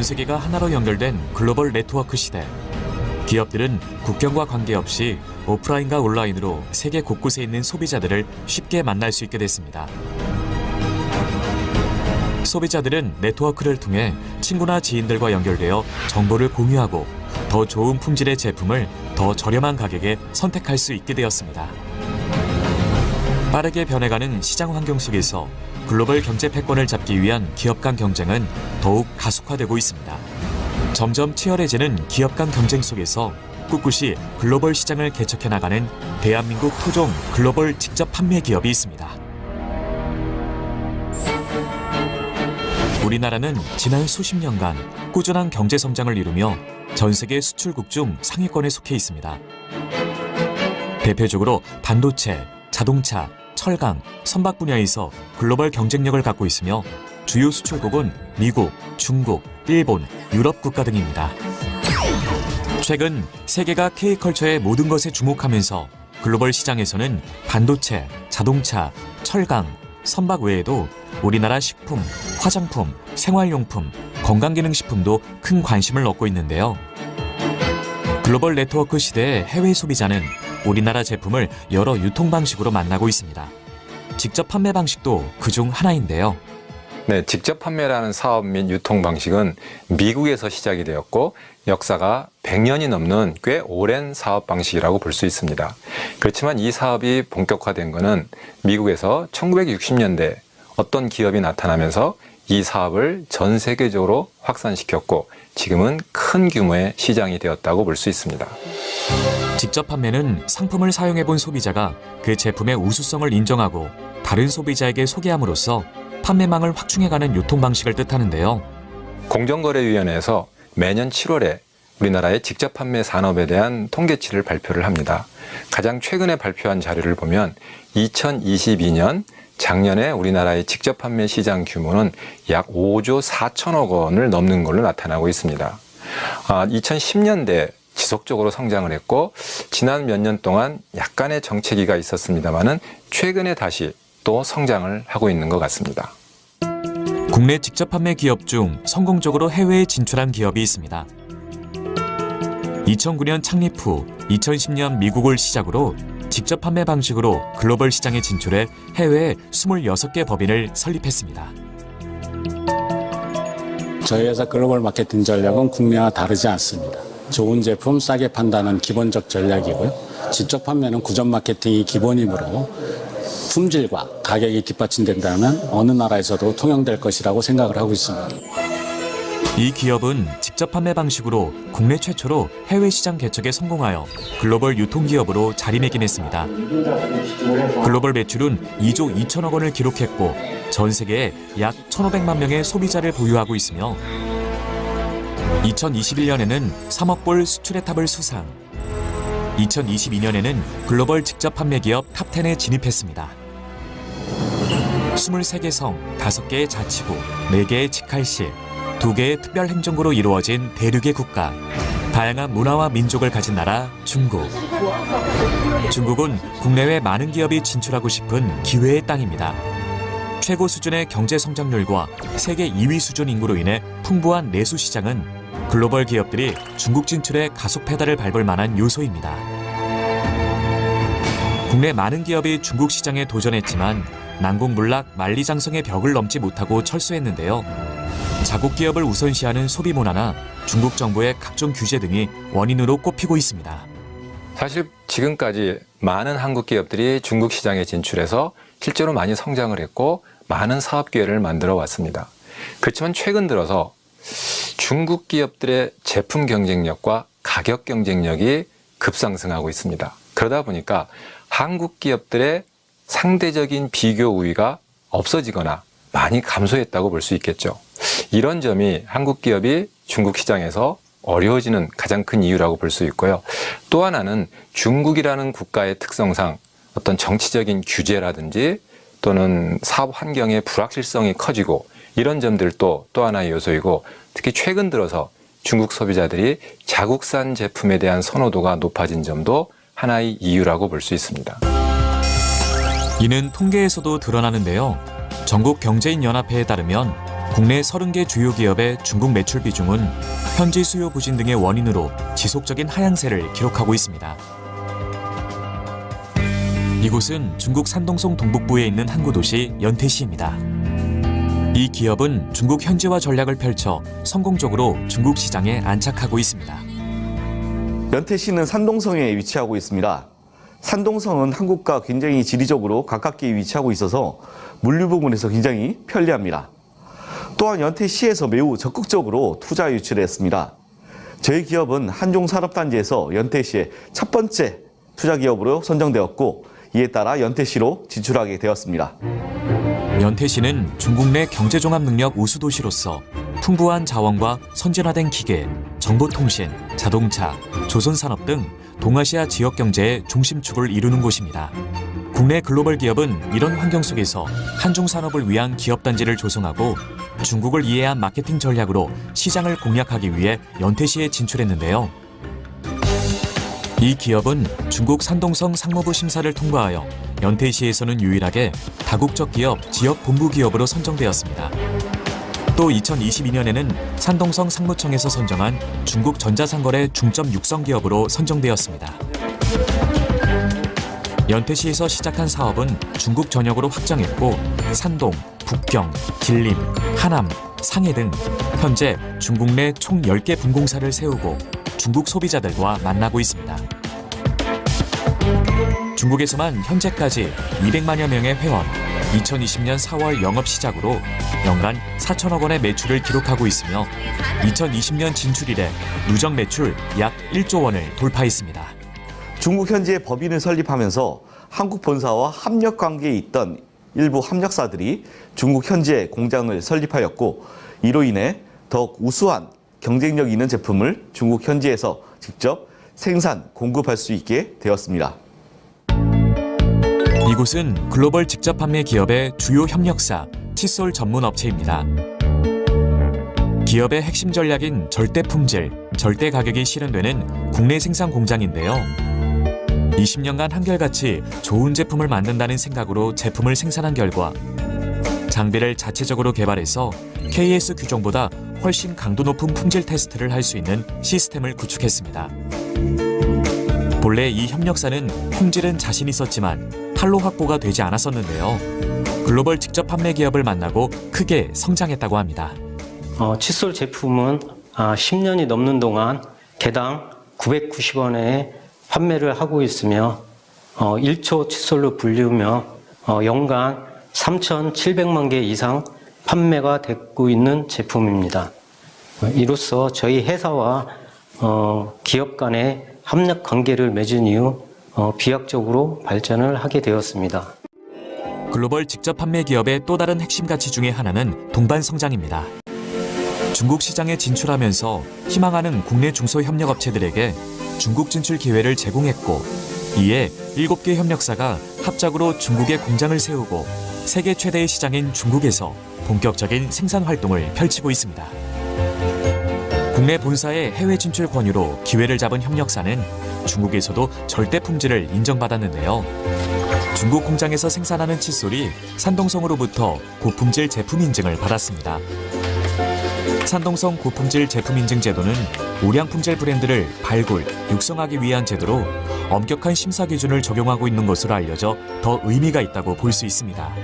세계가 하나로 연결된 글로벌 네트워크 시대. 기업들은 국경과 관계없이 오프라인과 온라인으로 세계 곳곳에 있는 소비자들을 쉽게 만날 수 있게 됐습니다. 소비자들은 네트워크를 통해 친구나 지인들과 연결되어 정보를 공유하고 더 좋은 품질의 제품을 더 저렴한 가격에 선택할 수 있게 되었습니다. 빠르게 변해가는 시장 환경 속에서 글로벌 경제 패권을 잡기 위한 기업 간 경쟁은 더욱 가속화되고 있습니다. 점점 치열해지는 기업 간 경쟁 속에서 꿋꿋이 글로벌 시장을 개척해 나가는 대한민국 토종 글로벌 직접 판매 기업이 있습니다. 우리나라는 지난 수십 년간 꾸준한 경제 성장을 이루며 전 세계 수출국 중 상위권에 속해 있습니다. 대표적으로 반도체, 자동차, 철강, 선박 분야에서 글로벌 경쟁력을 갖고 있으며 주요 수출국은 미국, 중국, 일본, 유럽 국가 등입니다. 최근 세계가 K컬처의 모든 것에 주목하면서 글로벌 시장에서는 반도체, 자동차, 철강, 선박 외에도 우리나라 식품, 화장품, 생활용품, 건강기능식품도 큰 관심을 얻고 있는데요. 글로벌 네트워크 시대의 해외 소비자는 우리나라 제품을 여러 유통 방식으로 만나고 있습니다. 직접 판매 방식도 그중 하나인데요. 네, 직접 판매라는 사업 및 유통 방식은 미국에서 시작이 되었고 역사가 100년이 넘는 꽤 오랜 사업 방식이라고 볼 수 있습니다. 그렇지만 이 사업이 본격화된 것은 미국에서 1960년대 어떤 기업이 나타나면서 이 사업을 전 세계적으로 확산시켰고 지금은 큰 규모의 시장이 되었다고 볼 수 있습니다. 직접 판매는 상품을 사용해본 소비자가 그 제품의 우수성을 인정하고 다른 소비자에게 소개함으로써 판매망을 확충해가는 유통 방식을 뜻하는데요. 공정거래위원회에서 매년 7월에 우리나라의 직접 판매 산업에 대한 통계치를 발표를 합니다. 가장 최근에 발표한 자료를 보면 2022년 작년에 우리나라의 직접 판매 시장 규모는 약 5조 4천억 원을 넘는 걸로 나타나고 있습니다. 2010년대 지속적으로 성장을 했고 지난 몇 년 동안 약간의 정체기가 있었습니다마는 최근에 다시 또 성장을 하고 있는 것 같습니다. 국내 직접 판매 기업 중 성공적으로 해외에 진출한 기업이 있습니다. 2009년 창립 후 2010년 미국을 시작으로 직접 판매 방식으로 글로벌 시장에 진출해 해외에 26개 법인을 설립했습니다. 저희 회사 글로벌 마케팅 전략은 국내와 다르지 않습니다. 좋은 제품 싸게 판다는 기본적 전략이고요. 직접 판매는 구전 마케팅이 기본이므로 품질과 가격이 뒷받침된다면 어느 나라에서도 통용될 것이라고 생각을 하고 있습니다. 이 기업은 직접 판매 방식으로 국내 최초로 해외 시장 개척에 성공하여 글로벌 유통기업으로 자리매김했습니다. 글로벌 매출은 2조 2천억 원을 기록했고 전 세계에 약 1,500만 명의 소비자를 보유하고 있으며 2021년에는 3억 불 수출의 탑을 수상, 2022년에는 글로벌 직접 판매 기업 탑10에 진입했습니다. 23개 성, 5개의 자치구, 4개의 직할시, 2개의 특별행정구로 이루어진 대륙의 국가, 다양한 문화와 민족을 가진 나라 중국. 중국은 국내외 많은 기업이 진출하고 싶은 기회의 땅입니다. 최고 수준의 경제 성장률과 세계 2위 수준 인구로 인해 풍부한 내수 시장은 글로벌 기업들이 중국 진출에 가속 페달을 밟을 만한 요소입니다. 국내 많은 기업이 중국 시장에 도전했지만 난공불락 만리장성의 벽을 넘지 못하고 철수했는데요. 자국 기업을 우선시하는 소비 문화나 중국 정부의 각종 규제 등이 원인으로 꼽히고 있습니다. 사실 지금까지 많은 한국 기업들이 중국 시장에 진출해서 실제로 많이 성장을 했고 많은 사업 기회를 만들어 왔습니다. 그렇지만 최근 들어서 중국 기업들의 제품 경쟁력과 가격 경쟁력이 급상승하고 있습니다. 그러다 보니까 한국 기업들의 상대적인 비교 우위가 없어지거나 많이 감소했다고 볼 수 있겠죠. 이런 점이 한국 기업이 중국 시장에서 어려워지는 가장 큰 이유라고 볼 수 있고요. 또 하나는 중국이라는 국가의 특성상 어떤 정치적인 규제라든지 또는 사업 환경의 불확실성이 커지고 이런 점들도 또 하나의 요소이고 특히 최근 들어서 중국 소비자들이 자국산 제품에 대한 선호도가 높아진 점도 하나의 이유라고 볼 수 있습니다. 이는 통계에서도 드러나는데요. 전국경제인연합회에 따르면 국내 30개 주요 기업의 중국 매출 비중은 현지 수요 부진 등의 원인으로 지속적인 하향세를 기록하고 있습니다. 이곳은 중국 산동성 동북부에 있는 항구 도시 연태시입니다. 이 기업은 중국 현지화 전략을 펼쳐 성공적으로 중국 시장에 안착하고 있습니다. 연태시는 산동성에 위치하고 있습니다. 산동성은 한국과 굉장히 지리적으로 가깝게 위치하고 있어서 물류 부분에서 굉장히 편리합니다. 또한 연태시에서 매우 적극적으로 투자 유치를 했습니다. 저희 기업은 한종산업단지에서 연태시의 첫 번째 투자 기업으로 선정되었고 이에 따라 연태시로 진출하게 되었습니다. 연태시는 중국 내 경제종합능력 우수도시로서 풍부한 자원과 선진화된 기계, 정보통신, 자동차, 조선산업 등 동아시아 지역 경제의 중심축을 이루는 곳입니다. 국내 글로벌 기업은 이런 환경 속에서 한중산업을 위한 기업단지를 조성하고 중국을 이해한 마케팅 전략으로 시장을 공략하기 위해 연태시에 진출했는데요. 이 기업은 중국 산동성 상무부 심사를 통과하여 연태시에서는 유일하게 다국적 기업 지역 본부 기업으로 선정되었습니다. 또 2022년에는 산동성 상무청에서 선정한 중국 전자상거래 중점 육성 기업으로 선정되었습니다. 연태시에서 시작한 사업은 중국 전역으로 확장했고 산동, 북경, 길림, 하남, 상해 등 현재 중국 내 총 10개 분공사를 세우고 중국 소비자들과 만나고 있습니다. 중국에서만 현재까지 200만여 명의 회원, 2020년 4월 영업 시작으로 연간 4천억 원의 매출을 기록하고 있으며 2020년 진출 이래 누적 매출 약 1조 원을 돌파했습니다. 중국 현지에 법인을 설립하면서 한국 본사와 협력 관계에 있던 일부 협력사들이 중국 현지에 공장을 설립하였고 이로 인해 더욱 우수한 경쟁력 있는 제품을 중국 현지에서 직접 생산, 공급할 수 있게 되었습니다. 이곳은 글로벌 직접 판매 기업의 주요 협력사, 칫솔 전문 업체입니다. 기업의 핵심 전략인 절대 품질, 절대 가격이 실현되는 국내 생산 공장인데요. 20년간 한결같이 좋은 제품을 만든다는 생각으로 제품을 생산한 결과 장비를 자체적으로 개발해서 KS 규정보다 훨씬 강도 높은 품질 테스트를 할 수 있는 시스템을 구축했습니다. 본래 이 협력사는 품질은 자신 있었지만 판로 확보가 되지 않았었는데요. 글로벌 직접 판매 기업을 만나고 크게 성장했다고 합니다. 칫솔 제품은 10년이 넘는 동안 개당 990원에 판매를 하고 있으며 1초 칫솔로 불리우며 연간 3,700만 개 이상 판매가 되고 있는 제품입니다. 이로써 저희 회사와 기업 간의 협력 관계를 맺은 이후 비약적으로 발전을 하게 되었습니다. 글로벌 직접 판매 기업의 또 다른 핵심 가치 중에 하나는 동반 성장입니다. 중국 시장에 진출하면서 희망하는 국내 중소협력업체들에게 중국 진출 기회를 제공했고 이에 7개 협력사가 합작으로 중국에 공장을 세우고 세계 최대의 시장인 중국에서 본격적인 생산 활동을 펼치고 있습니다. 국내 본사의 해외 진출 권유로 기회를 잡은 협력사는 중국에서도 절대 품질을 인정받았는데요. 중국 공장에서 생산하는 칫솔이 산동성으로부터 고품질 제품 인증을 받았습니다. 산동성 고품질 제품 인증 제도는 우량 품질 브랜드를 발굴, 육성하기 위한 제도로 엄격한 심사 기준을 적용하고 있는 것으로 알려져 더 의미가 있다고 볼 수 있습니다.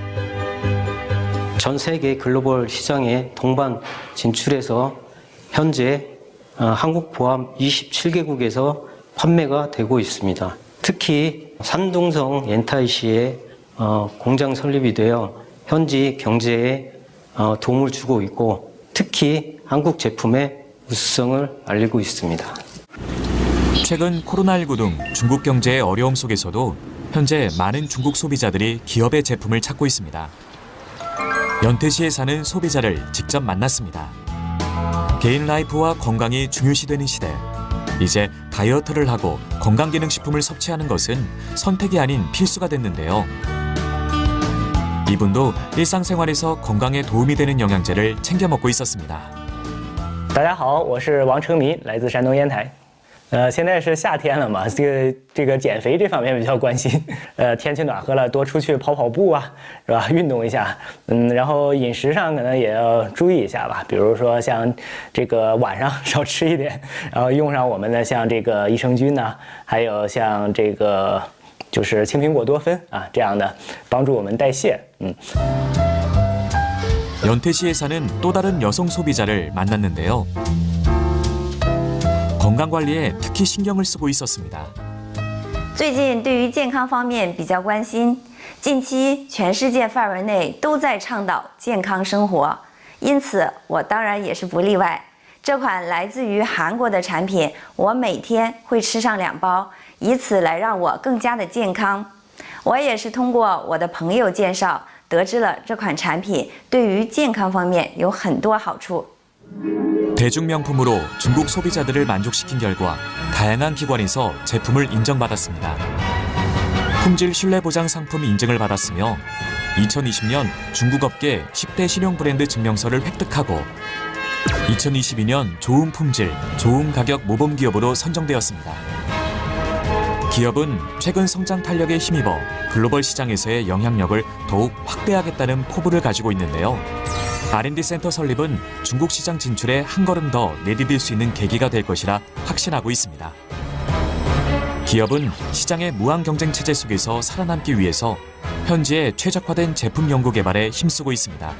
전 세계 글로벌 시장에 동반 진출해서 현재 한국 포함 27개국에서 판매가 되고 있습니다. 특히 산동성 연태시에 공장 설립이 되어 현지 경제에 도움을 주고 있고 특히 한국 제품의 우수성을 알리고 있습니다. 최근 코로나19 등 중국 경제의 어려움 속에서도 현재 많은 중국 소비자들이 기업의 제품을 찾고 있습니다. 연태시에 사는 소비자를 직접 만났습니다. 개인 라이프와 건강이 중요시되는 시대. 이제 다이어트를 하고 건강기능식품을 섭취하는 것은 선택이 아닌 필수가 됐는데요. 이분도 일상생활에서 건강에 도움이 되는 영양제를 챙겨 먹고 있었습니다. 大家好，我是王成民，来自山东烟台。现在是夏天了嘛，这个减肥这方面比较关心。天气暖和了，多出去跑跑步啊，是吧？运动一下。然后饮食上可能也要注意一下吧，比如说像这个晚上少吃一点，然后用上我们的像这个益生菌呐，还有像这个就是青苹果多酚啊这样的，帮助我们代谢。 연태시에 사는 또 다른 여성 소비자를 만났는데요. 건강관리에 특히 신경을 쓰고 있었습니다. 最近对于健康方面比较关心，近期全世界范围内都在倡导健康生活，因此我当然也是不例外。这款来自于韩国的产品，我每天会吃上2包，以此来让我更加的健康。我也是通过我的朋友介绍得知了这款产品对于健康方面有很多好处。 대중명품으로 중국 소비자들을 만족시킨 결과 다양한 기관에서 제품을 인정받았습니다. 품질 신뢰보장 상품 인증을 받았으며 2020년 중국 업계 10대 신용 브랜드 증명서를 획득하고 2022년 좋은 품질, 좋은 가격 모범 기업으로 선정되었습니다. 기업은 최근 성장 탄력에 힘입어 글로벌 시장에서의 영향력을 더욱 확대하겠다는 포부를 가지고 있는데요. R&D 센터 설립은 중국 시장 진출에 한 걸음 더 내디딜 수 있는 계기가 될 것이라 확신하고 있습니다. 기업은 시장의 무한 경쟁 체제 속에서 살아남기 위해서 현지에 최적화된 제품 연구 개발에 힘쓰고 있습니다.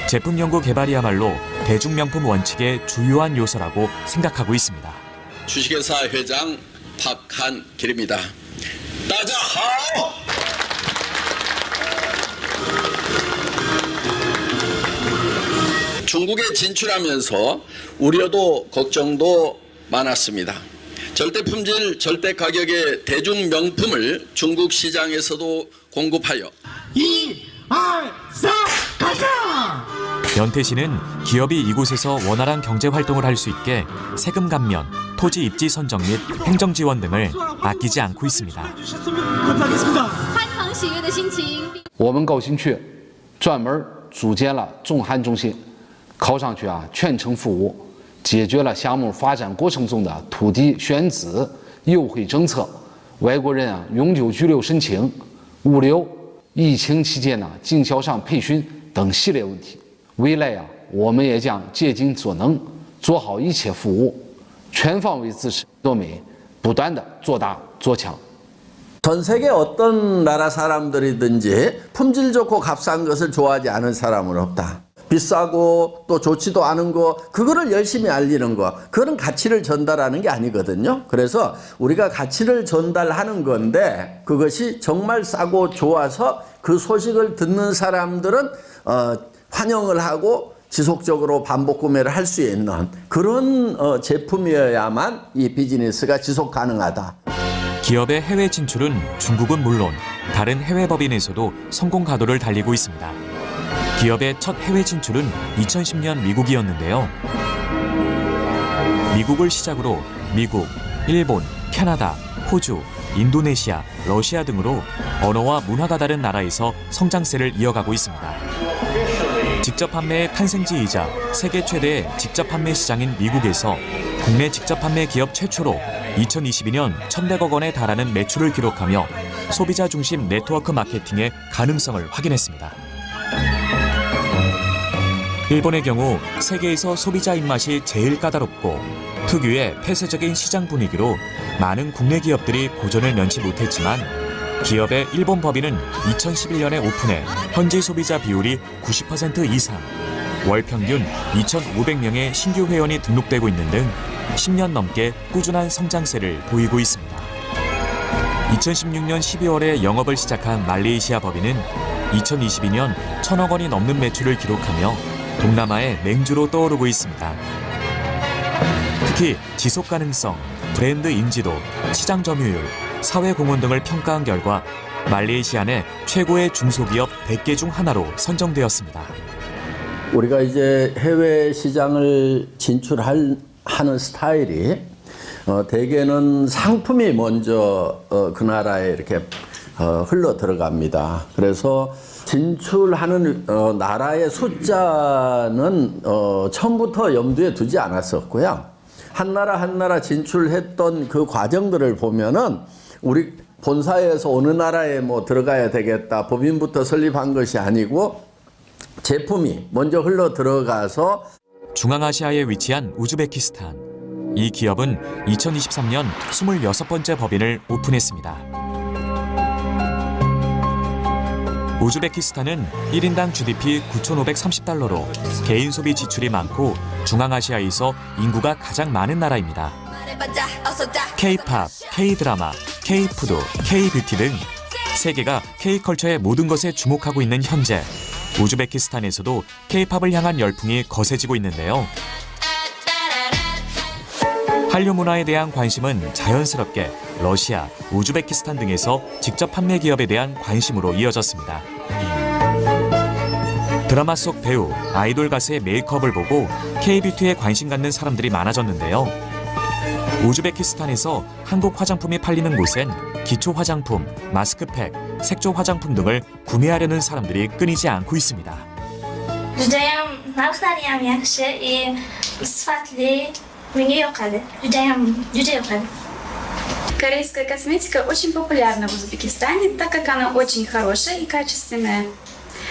제품 연구 개발이야말로 대중명품 원칙의 주요한 요소라고 생각하고 있습니다. 주식회사 회장 박한길입니다. 따자하오! 중국에 진출하면서 우려도 걱정도 많았습니다. 절대 품질, 절대 가격의 대중 명품을 중국 시장에서도 공급하여 1, 2, 3, 가자! 연태시는 기업이 이곳에서 원활한 경제 활동을 할 수 있게 세금 감면, 토지 입지 선정 및 행정 지원 등을 아끼지 않고 있습니다. 我们高新区专门组建了中韩中心，靠上去全程服务，解决了项目发展过程中的土地选址、优惠政策、外国人永久居留申请、物流、疫情期间经销商培训等系列问题。未来我们也将竭尽所能，做好一切服务，全方位支持多美，不断的做大做强。 전 세계 어떤 나라 사람들이든지 품질 좋고 값싼 것을 좋아하지 않은 사람은 없다. 비싸고 또 좋지도 않은 거 그거를 열심히 알리는 거 그런 가치를 전달하는 게 아니거든요. 그래서 우리가 가치를 전달하는 건데 그것이 정말 싸고 좋아서 그 소식을 듣는 사람들은 환영을 하고 지속적으로 반복 구매를 할 수 있는 그런 제품이어야만 이 비즈니스가 지속 가능하다. 기업의 해외 진출은 중국은 물론 다른 해외 법인에서도 성공 가도를 달리고 있습니다. 기업의 첫 해외 진출은 2010년 미국이었는데요. 미국을 시작으로 미국, 일본, 캐나다, 호주, 인도네시아, 러시아 등으로 언어와 문화가 다른 나라에서 성장세를 이어가고 있습니다. 직접 판매의 탄생지이자 세계 최대의 직접 판매 시장인 미국에서 국내 직접 판매 기업 최초로 2022년 1,100억 원에 달하는 매출을 기록하며 소비자 중심 네트워크 마케팅의 가능성을 확인했습니다. 일본의 경우 세계에서 소비자 입맛이 제일 까다롭고 특유의 폐쇄적인 시장 분위기로 많은 국내 기업들이 고전을 면치 못했지만 기업의 일본 법인은 2011년에 오픈해 현지 소비자 비율이 90% 이상, 월 평균 2,500명의 신규 회원이 등록되고 있는 등 10년 넘게 꾸준한 성장세를 보이고 있습니다. 2016년 12월에 영업을 시작한 말레이시아 법인은 2022년 1,000억 원이 넘는 매출을 기록하며 동남아의 맹주로 떠오르고 있습니다. 특히 지속 가능성, 브랜드 인지도, 시장 점유율, 사회 공헌 등을 평가한 결과 말레이시아 내 최고의 중소기업 100개 중 하나로 선정되었습니다. 우리가 이제 해외 시장을 진출하는 스타일이 대개는 상품이 먼저 그 나라에 이렇게 흘러 들어갑니다. 그래서 진출하는 나라의 숫자는 처음부터 염두에 두지 않았었고요. 한 나라 진출했던 그 과정들을 보면은 우리 본사에서 어느 나라에 뭐 들어가야 되겠다 법인부터 설립한 것이 아니고 제품이 먼저 흘러 들어가서 중앙아시아에 위치한 우즈베키스탄. 이 기업은 2023년 26번째 법인을 오픈했습니다. 우즈베키스탄은 1인당 GDP 9,530달러로 개인 소비 지출이 많고 중앙아시아에서 인구가 가장 많은 나라입니다. K-팝, K-드라마, K-푸드, K-뷰티 등 세계가 K-컬처의 모든 것에 주목하고 있는 현재 우즈베키스탄에서도 K-팝을 향한 열풍이 거세지고 있는데요. 한류 문화에 대한 관심은 자연스럽게 러시아, 우즈베키스탄 등에서 직접 판매 기업에 대한 관심으로 이어졌습니다. 드라마 속 배우, 아이돌 가수의 메이크업을 보고 K-뷰티에 관심 갖는 사람들이 많아졌는데요. 우즈베키스탄에서 한국 화장품이 팔리는 곳엔 기초 화장품, 마스크팩, 색조 화장품 등을 구매하려는 사람들이 끊이지 않고 있습니다. Judayam narxlari ham yaxshi и sifatli. Menga yoqadi. Juda yoqadi. Корейская косметика очень популярна в Узбекистане, так как она очень хорошая и качественная.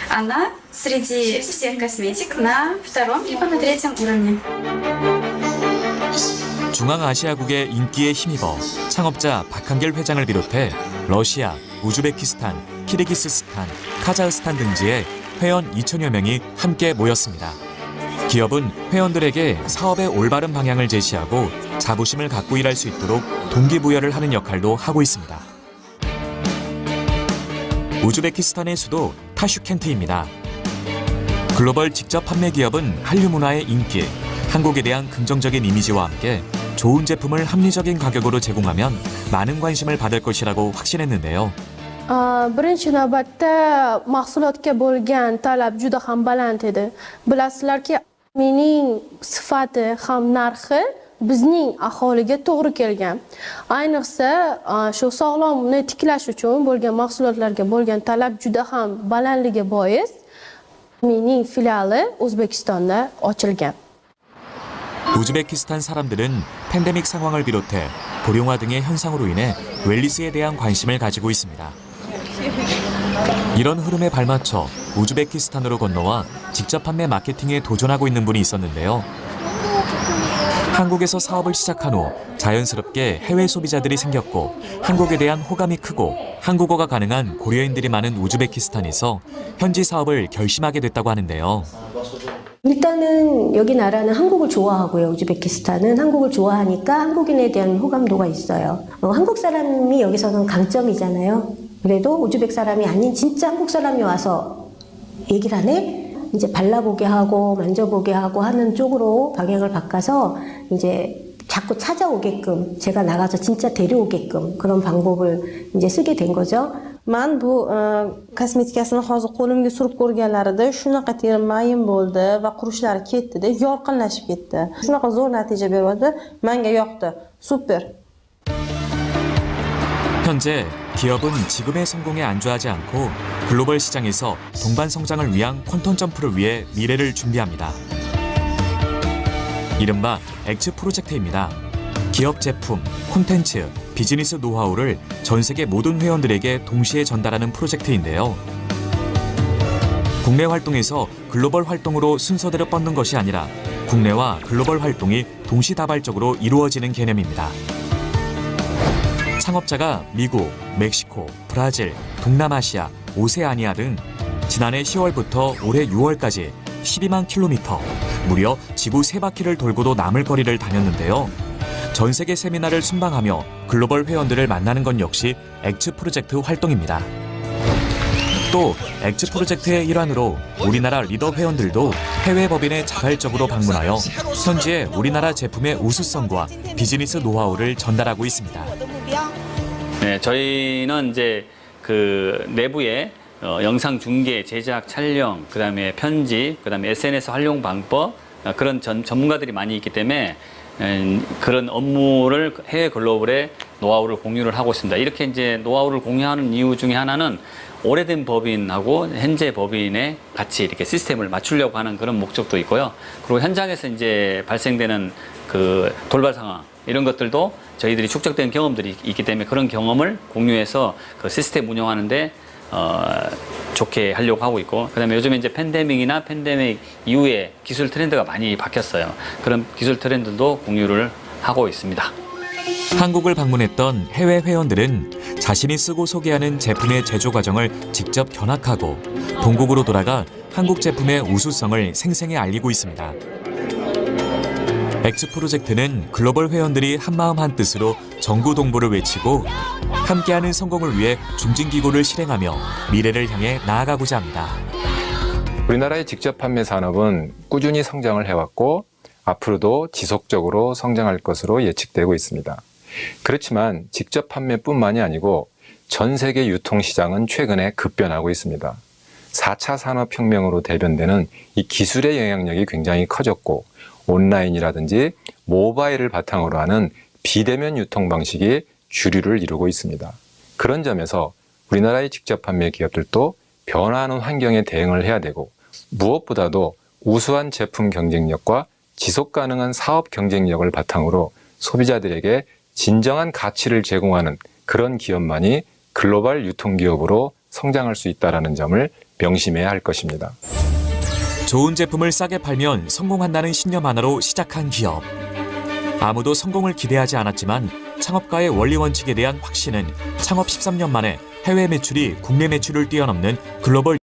Она среди всех косметик на втором либо на третьем уровне. 중앙아시아국의 인기에 힘입어 창업자 박한길 회장을 비롯해 러시아, 우즈베키스탄, 키르기스스탄, 카자흐스탄 등지에 회원 2천여 명이 함께 모였습니다. 기업은 회원들에게 사업의 올바른 방향을 제시하고 자부심을 갖고 일할 수 있도록 동기부여를 하는 역할도 하고 있습니다. 우즈베키스탄의 수도 타슈켄트입니다. 글로벌 직접 판매 기업은 한류 문화의 인기, 한국에 대한 긍정적인 이미지와 함께 좋은 제품을 합리적인 가격으로 제공하면 많은 관심을 받을 것이라고 확신했는데요. Birinchi navbatda mahsulotga bo'lgan talab juda ham baland edi. Bilasizlarki, mening sifati ham narxi bizning aholiga to'g'ri kelgan. Ayniqsa, shu sog'lomni tiklash uchun bo'lgan mahsulotlarga bo'lgan talab juda ham balandligi bois mening filiali O'zbekistonda ochilgan. 우즈베키스탄 사람들은 팬데믹 상황을 비롯해 고령화 등의 현상으로 인해 웰니스에 대한 관심을 가지고 있습니다. 이런 흐름에 발맞춰 우즈베키스탄으로 건너와 직접 판매 마케팅에 도전하고 있는 분이 있었는데요. 한국에서 사업을 시작한 후 자연스럽게 해외 소비자들이 생겼고 한국에 대한 호감이 크고 한국어가 가능한 고려인들이 많은 우즈베키스탄에서 현지 사업을 결심하게 됐다고 하는데요. 일단은 여기 나라는 한국을 좋아하고요. 우즈베키스탄은 한국을 좋아하니까 한국인에 대한 호감도가 있어요. 한국 사람이 여기서는 강점이잖아요. 그래도 우즈벡 사람이 아닌 진짜 한국 사람이 와서 얘기를 하네? 이제 발라보게 하고 만져보게 하고 하는 쪽으로 방향을 바꿔서 이제 자꾸 찾아오게끔 제가 나가서 진짜 데려오게끔 그런 방법을 이제 쓰게 된 거죠. Man bu kosmetikasini hozir qo'limga surib ko'rganlarida shunaqa terim mayin bo'ldi va qurishlari ketdi-da, yorqinlashib ketdi. Shunaqa zo'r natija berdi. Menga yoqdi. Super. 현재 기업은 지금의 성공에 안주하지 않고 글로벌 시장에서 동반 성장을 위한 퀀텀 점프를 위해 미래를 준비합니다. 이른바 엑츠 프로젝트입니다. 기업 제품, 콘텐츠, 비즈니스 노하우를 전 세계 모든 회원들에게 동시에 전달하는 프로젝트인데요. 국내 활동에서 글로벌 활동으로 순서대로 뻗는 것이 아니라 국내와 글로벌 활동이 동시다발적으로 이루어지는 개념입니다. 창업자가 미국, 멕시코, 브라질, 동남아시아, 오세아니아 등 지난해 10월부터 올해 6월까지 12만 킬로미터, 무려 지구 3바퀴를 돌고도 남을 거리를 다녔는데요. 전 세계 세미나를 순방하며 글로벌 회원들을 만나는 건 역시 엑츠 프로젝트 활동입니다. 또 엑츠 프로젝트의 일환으로 우리나라 리더 회원들도 해외 법인에 자발적으로 방문하여 현지의 우리나라 제품의 우수성과 비즈니스 노하우를 전달하고 있습니다. 네, 저희는 이제 그 내부에 영상 중계, 제작, 촬영, 그다음에 편집, 그다음에 SNS 활용 방법 그런 전문가들이 많이 있기 때문에 그런 업무를 해외 글로벌에 노하우를 공유를 하고 있습니다. 이렇게 이제 노하우를 공유하는 이유 중에 하나는 오래된 법인하고 현재 법인에 같이 이렇게 시스템을 맞추려고 하는 그런 목적도 있고요. 그리고 현장에서 이제 발생되는 그 돌발 상황 이런 것들도 저희들이 축적된 경험들이 있기 때문에 그런 경험을 공유해서 그 시스템 운영하는데 좋게 하려고 하고 있고, 그다음에 요즘에 이제 팬데믹이나 팬데믹 이후에 기술 트렌드가 많이 바뀌었어요. 그런 기술 트렌드도 공유를 하고 있습니다. 한국을 방문했던 해외 회원들은 자신이 쓰고 소개하는 제품의 제조 과정을 직접 견학하고 본국으로 돌아가 한국 제품의 우수성을 생생히 알리고 있습니다. 엑스 프로젝트는 글로벌 회원들이 한마음 한뜻으로 정구 동보를 외치고 함께하는 성공을 위해 중진기고를 실행하며 미래를 향해 나아가고자 합니다. 우리나라의 직접 판매 산업은 꾸준히 성장을 해왔고 앞으로도 지속적으로 성장할 것으로 예측되고 있습니다. 그렇지만 직접 판매뿐만이 아니고 전 세계 유통시장은 최근에 급변하고 있습니다. 4차 산업혁명으로 대변되는 이 기술의 영향력이 굉장히 커졌고 온라인이라든지 모바일을 바탕으로 하는 비대면 유통 방식이 주류를 이루고 있습니다. 그런 점에서 우리나라의 직접 판매 기업들도 변화하는 환경에 대응을 해야 되고 무엇보다도 우수한 제품 경쟁력과 지속 가능한 사업 경쟁력을 바탕으로 소비자들에게 진정한 가치를 제공하는 그런 기업만이 글로벌 유통기업으로 성장할 수 있다는 점을 명심해야 할 것입니다. 좋은 제품을 싸게 팔면 성공한다는 신념 하나로 시작한 기업. 아무도 성공을 기대하지 않았지만 창업가의 원리 원칙에 대한 확신은 창업 13년 만에 해외 매출이 국내 매출을 뛰어넘는 글로벌